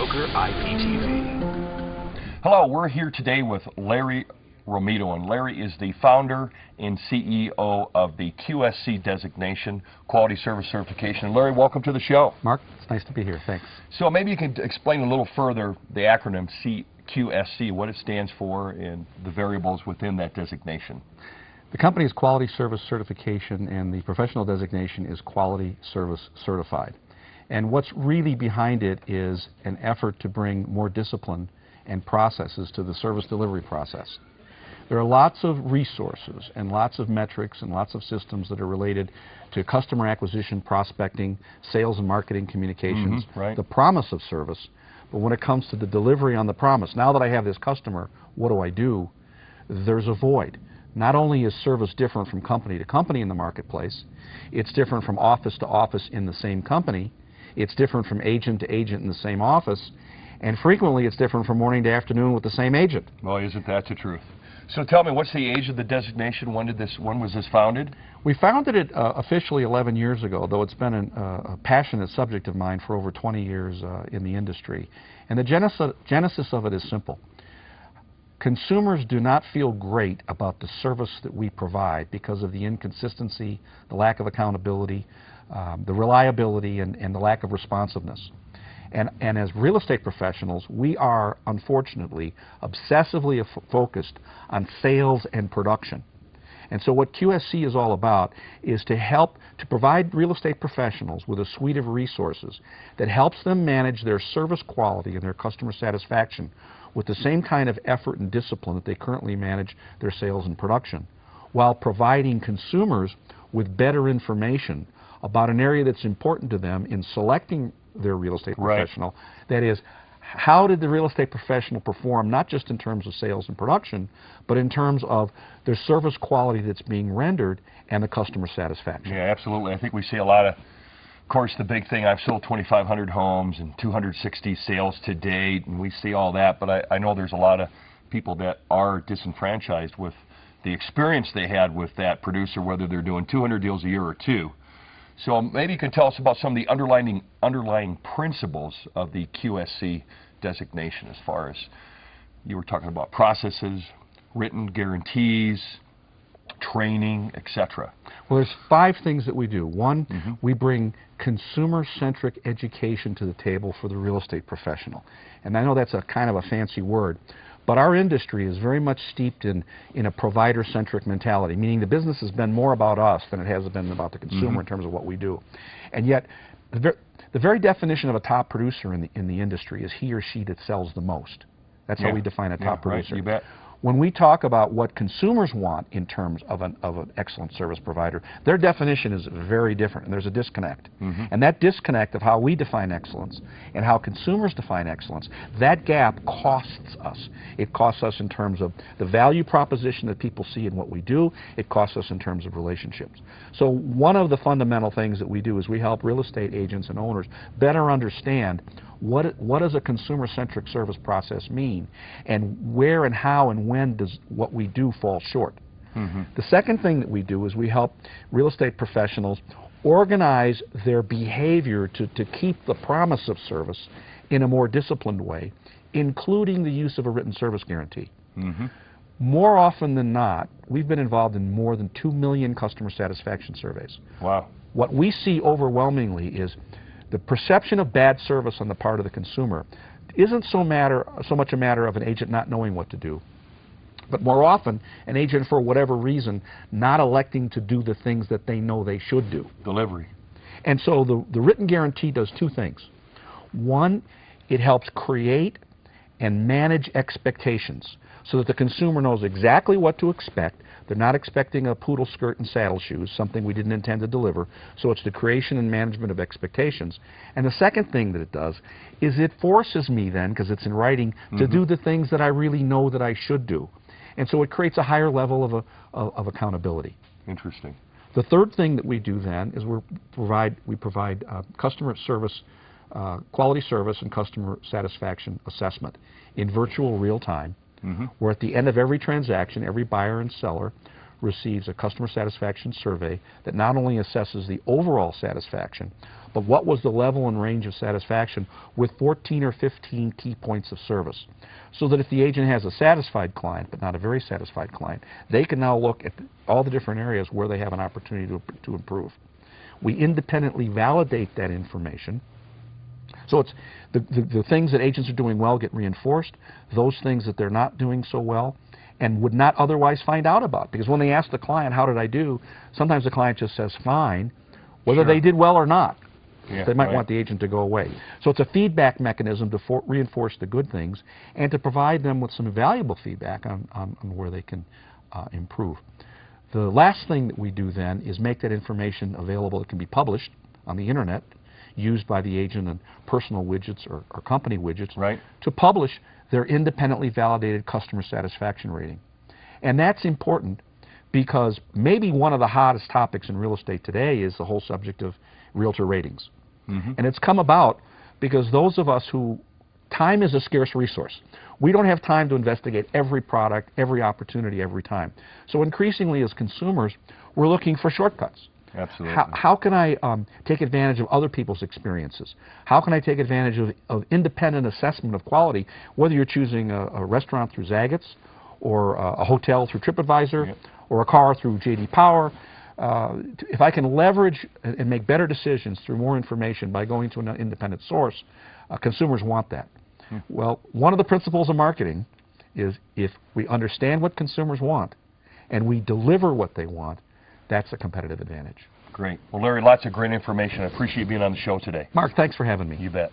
Broker IPTV. Hello, we're here today with Larry Romito, and Larry is the founder and CEO of the QSC designation, Quality Service Certification. Larry, welcome to the show. Mark, it's nice to be here. Thanks. So maybe you can explain a little further the acronym QSC, what it stands for, and the variables within that designation. The company is Quality Service Certification, and the professional designation is Quality Service Certified. And what's really behind it is an effort to bring more discipline and processes to the service delivery process. There are lots of resources and lots of metrics and lots of systems that are related to customer acquisition, prospecting, sales and marketing communications, right. The promise of service. But when it comes to the delivery on the promise, now that I have this customer, what do? There's a void. Not only is service different from company to company in the marketplace, it's different from office to office in the same company, it's different from agent to agent in the same office, and frequently it's different from morning to afternoon with the same agent. Well, isn't that the truth? So tell me, what's the age of the designation? When was this founded? We founded it officially 11 years ago, though it's been a passionate subject of mine for over 20 years in the industry. And the genesis of it is simple. Consumers do not feel great about the service that we provide because of the inconsistency, the lack of accountability, the reliability, and the lack of responsiveness. And as real estate professionals, we are, unfortunately, obsessively focused on sales and production. And so what QSC is all about is to help to provide real estate professionals with a suite of resources that helps them manage their service quality and their customer satisfaction with the same kind of effort and discipline that they currently manage their sales and production, while providing consumers with better information about an area that's important to them in selecting their real estate professional. Right. That is, how did the real estate professional perform, not just in terms of sales and production, but in terms of their service quality that's being rendered and the customer satisfaction. Yeah, absolutely. I think we see a lot of course, the big thing, I've sold 2,500 homes and 260 sales to date, and we see all that, but I know there's a lot of people that are disenfranchised with the experience they had with that producer, whether they're doing 200 deals a year or two. So maybe you can tell us about some of the underlying principles of the QSC designation, as far as you were talking about processes, written guarantees, training, etc. Well, there's 5 things that we do. One, we bring consumer-centric education to the table for the real estate professional. And I know that's a kind of a fancy word, but our industry is very much steeped in a provider-centric mentality, meaning the business has been more about us than it has been about the consumer in terms of what we do. And yet, the very definition of a top producer in the industry is he or she that sells the most. That's how we define a top producer. Right, you bet. When we talk about what consumers want in terms of an excellent service provider, their definition is very different, and there's a disconnect. And that disconnect of how we define excellence and how consumers define excellence, that gap costs us. It costs us in terms of the value proposition that people see in what we do. It costs us in terms of relationships. So one of the fundamental things that we do is we help real estate agents and owners better understand what does a consumer-centric service process mean, and where and how and when does what we do fall short. The second thing that we do is we help real estate professionals organize their behavior to keep the promise of service in a more disciplined way, including the use of a written service guarantee. More often than not, we've been involved in more than 2 million customer satisfaction surveys. Wow. What we see overwhelmingly is the perception of bad service on the part of the consumer isn't so much a matter of an agent not knowing what to do, but more often an agent, for whatever reason, not electing to do the things that they know they should do. Delivery. And so the written guarantee does 2 things. One, it helps create and manage expectations so that the consumer knows exactly what to expect. They're not expecting a poodle skirt and saddle shoes, something we didn't intend to deliver. So it's the creation and management of expectations. And the second thing that it does is it forces me then, because it's in writing, to do the things that I really know that I should do. And so it creates a higher level of accountability. Interesting. The third thing that we do then is we provide customer service, quality service and customer satisfaction assessment in virtual real time. Where at the end of every transaction, every buyer and seller receives a customer satisfaction survey that not only assesses the overall satisfaction, but what was the level and range of satisfaction with 14 or 15 key points of service. So that if the agent has a satisfied client, but not a very satisfied client, they can now look at all the different areas where they have an opportunity to improve. We independently validate that information. So it's the things that agents are doing well get reinforced. Those things that they're not doing so well and would not otherwise find out about. Because when they ask the client, how did I do, sometimes the client just says, fine, whether they did well or not. Yeah, they might want the agent to go away. So it's a feedback mechanism to reinforce the good things and to provide them with some valuable feedback on where they can improve. The last thing that we do then is make that information available. It can be published on the internet, used by the agent and personal widgets or company widgets to publish their independently validated customer satisfaction rating. And that's important because maybe one of the hottest topics in real estate today is the whole subject of realtor ratings. And it's come about because those of us who, time is a scarce resource. We don't have time to investigate every product, every opportunity, every time. So increasingly as consumers, we're looking for shortcuts. Absolutely. How can I take advantage of other people's experiences? How can I take advantage of independent assessment of quality, whether you're choosing a restaurant through Zaggett's or a hotel through TripAdvisor or a car through J.D. Power? If I can leverage and make better decisions through more information by going to an independent source, consumers want that. Well, one of the principles of marketing is if we understand what consumers want and we deliver what they want, that's a competitive advantage. Great. Well, Larry, lots of great information. I appreciate you being on the show today. Mark, thanks for having me. You bet.